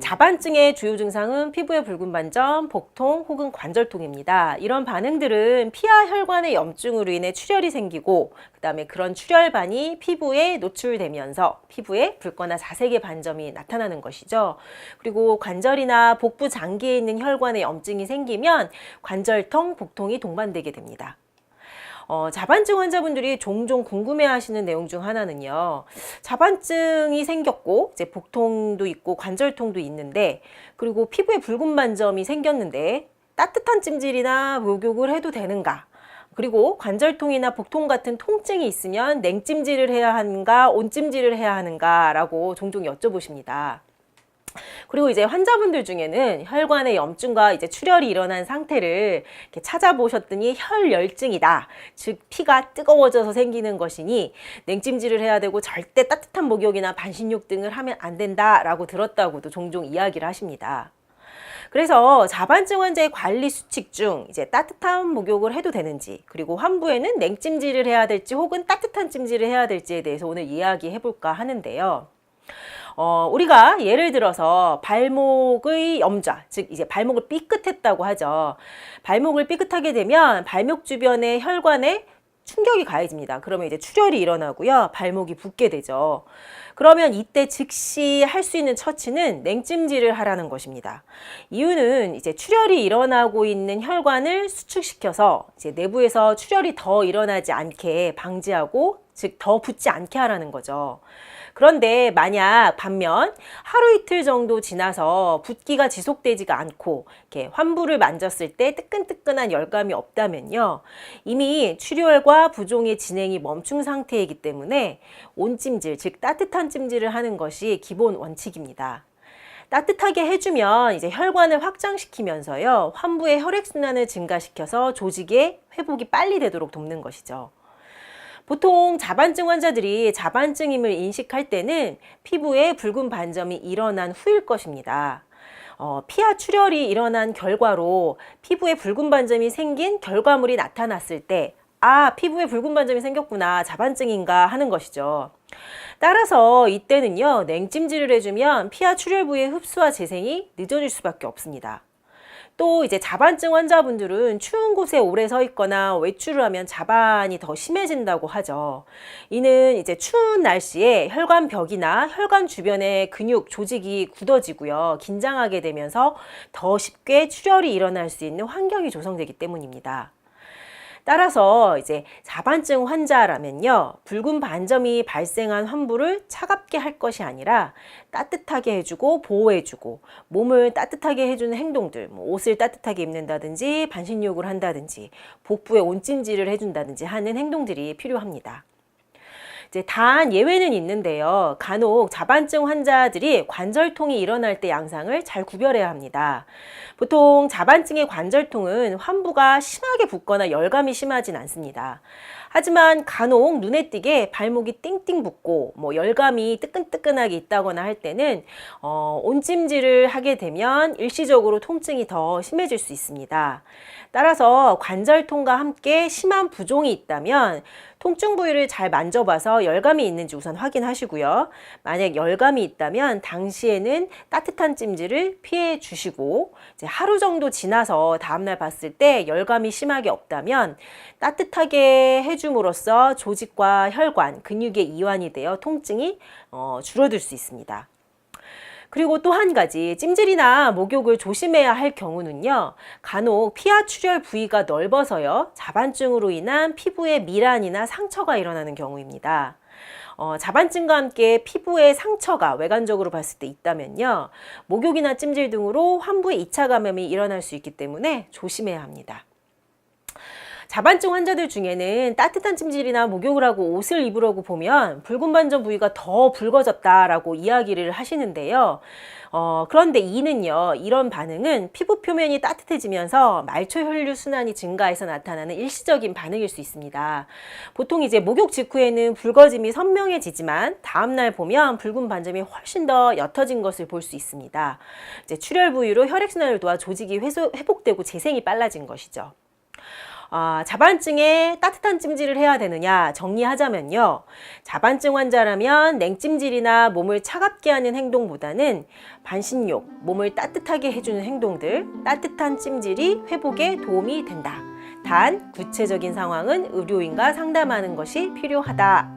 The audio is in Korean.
자반증의 주요 증상은 피부의 붉은 반점, 복통 혹은 관절통입니다. 이런 반응들은 피하 혈관의 염증으로 인해 출혈이 생기고 그 다음에 그런 출혈반이 피부에 노출되면서 피부에 붉거나 자색의 반점이 나타나는 것이죠. 그리고 관절이나 복부 장기에 있는 혈관에 염증이 생기면 관절통, 복통이 동반되게 됩니다. 자반증 환자분들이 종종 궁금해하시는 내용 중 하나는요. 자반증이 생겼고 이제 복통도 있고 관절통도 있는데 그리고 피부에 붉은 반점이 생겼는데 따뜻한 찜질이나 목욕을 해도 되는가? 그리고 관절통이나 복통 같은 통증이 있으면 냉찜질을 해야 하는가, 온찜질을 해야 하는가 라고 종종 여쭤보십니다. 그리고 이제 환자분들 중에는 혈관에 염증과 이제 출혈이 일어난 상태를 이렇게 찾아보셨더니 혈열증이다. 즉 피가 뜨거워져서 생기는 것이니 냉찜질을 해야 되고 절대 따뜻한 목욕이나 반신욕 등을 하면 안 된다라고 들었다고도 종종 이야기를 하십니다. 그래서 자반증 환자의 관리 수칙 중 이제 따뜻한 목욕을 해도 되는지, 그리고 환부에는 냉찜질을 해야 될지 혹은 따뜻한 찜질을 해야 될지에 대해서 오늘 이야기해 볼까 하는데요. 우리가 예를 들어서 발목의 염좌, 즉 이제 발목을 삐끗했다고 하죠. 발목을 삐끗하게 되면 발목 주변의 혈관에 충격이 가해집니다. 그러면 이제 출혈이 일어나고요. 발목이 붓게 되죠. 그러면 이때 즉시 할 수 있는 처치는 냉찜질을 하라는 것입니다. 이유는 이제 출혈이 일어나고 있는 혈관을 수축시켜서 이제 내부에서 출혈이 더 일어나지 않게 방지하고, 즉 더 붓지 않게 하라는 거죠. 그런데 만약 반면 하루 이틀 정도 지나서 붓기가 지속되지가 않고 이렇게 환부를 만졌을 때 뜨끈뜨끈한 열감이 없다면요, 이미 출혈과 부종의 진행이 멈춘 상태이기 때문에 온찜질, 즉 따뜻한 찜질을 하는 것이 기본 원칙입니다. 따뜻하게 해주면 이제 혈관을 확장시키면서요, 환부의 혈액순환을 증가시켜서 조직의 회복이 빨리 되도록 돕는 것이죠. 보통 자반증 환자들이 자반증임을 인식할 때는 피부에 붉은 반점이 일어난 후일 것입니다. 피하 출혈이 일어난 결과로 피부에 붉은 반점이 생긴 결과물이 나타났을 때, 아, 피부에 붉은 반점이 생겼구나, 자반증인가 하는 것이죠. 따라서 이때는요, 냉찜질을 해주면 피하 출혈 부위의 흡수와 재생이 늦어질 수밖에 없습니다. 또 이제 자반증 환자분들은 추운 곳에 오래 서 있거나 외출을 하면 자반이 더 심해진다고 하죠. 이는 이제 추운 날씨에 혈관벽이나 혈관 주변의 근육, 조직이 굳어지고요, 긴장하게 되면서 더 쉽게 출혈이 일어날 수 있는 환경이 조성되기 때문입니다. 따라서 이제 자반증 환자라면요, 붉은 반점이 발생한 환부를 차갑게 할 것이 아니라 따뜻하게 해주고 보호해주고 몸을 따뜻하게 해주는 행동들, 옷을 따뜻하게 입는다든지 반신욕을 한다든지 복부에 온찜질을 해준다든지 하는 행동들이 필요합니다. 이제 단 예외는 있는데요. 간혹 자반증 환자들이 관절통이 일어날 때 양상을 잘 구별해야 합니다. 보통 자반증의 관절통은 환부가 심하게 붓거나 열감이 심하진 않습니다. 하지만 간혹 눈에 띄게 발목이 띵띵 붓고 열감이 뜨끈뜨끈하게 있다거나 할 때는 온찜질을 하게 되면 일시적으로 통증이 더 심해질 수 있습니다. 따라서 관절통과 함께 심한 부종이 있다면 통증 부위를 잘 만져봐서 열감이 있는지 우선 확인하시고요. 만약 열감이 있다면 당시에는 따뜻한 찜질을 피해 주시고, 이제 하루 정도 지나서 다음날 봤을 때 열감이 심하게 없다면 따뜻하게 해줌으로써 조직과 혈관, 근육의 이완이 되어 통증이 줄어들 수 있습니다. 그리고 또 한 가지, 찜질이나 목욕을 조심해야 할 경우는요, 간혹 피하 출혈 부위가 넓어서요, 자반증으로 인한 피부에 미란이나 상처가 일어나는 경우입니다. 자반증과 함께 피부에 상처가 외관적으로 봤을 때 있다면요, 목욕이나 찜질 등으로 환부의 2차 감염이 일어날 수 있기 때문에 조심해야 합니다. 자반증 환자들 중에는 따뜻한 찜질이나 목욕을 하고 옷을 입으려고 보면 붉은 반점 부위가 더 붉어졌다라고 이야기를 하시는데요. 그런데 이런 반응은 피부 표면이 따뜻해지면서 말초 혈류 순환이 증가해서 나타나는 일시적인 반응일 수 있습니다. 보통 이제 목욕 직후에는 붉어짐이 선명해지지만 다음날 보면 붉은 반점이 훨씬 더 옅어진 것을 볼 수 있습니다. 이제 출혈 부위로 혈액순환을 도와 조직이 회복되고 재생이 빨라진 것이죠. 자반증에 따뜻한 찜질을 해야 되느냐 정리하자면요. 자반증 환자라면 냉찜질이나 몸을 차갑게 하는 행동보다는 반신욕, 몸을 따뜻하게 해주는 행동들, 따뜻한 찜질이 회복에 도움이 된다. 단, 구체적인 상황은 의료인과 상담하는 것이 필요하다.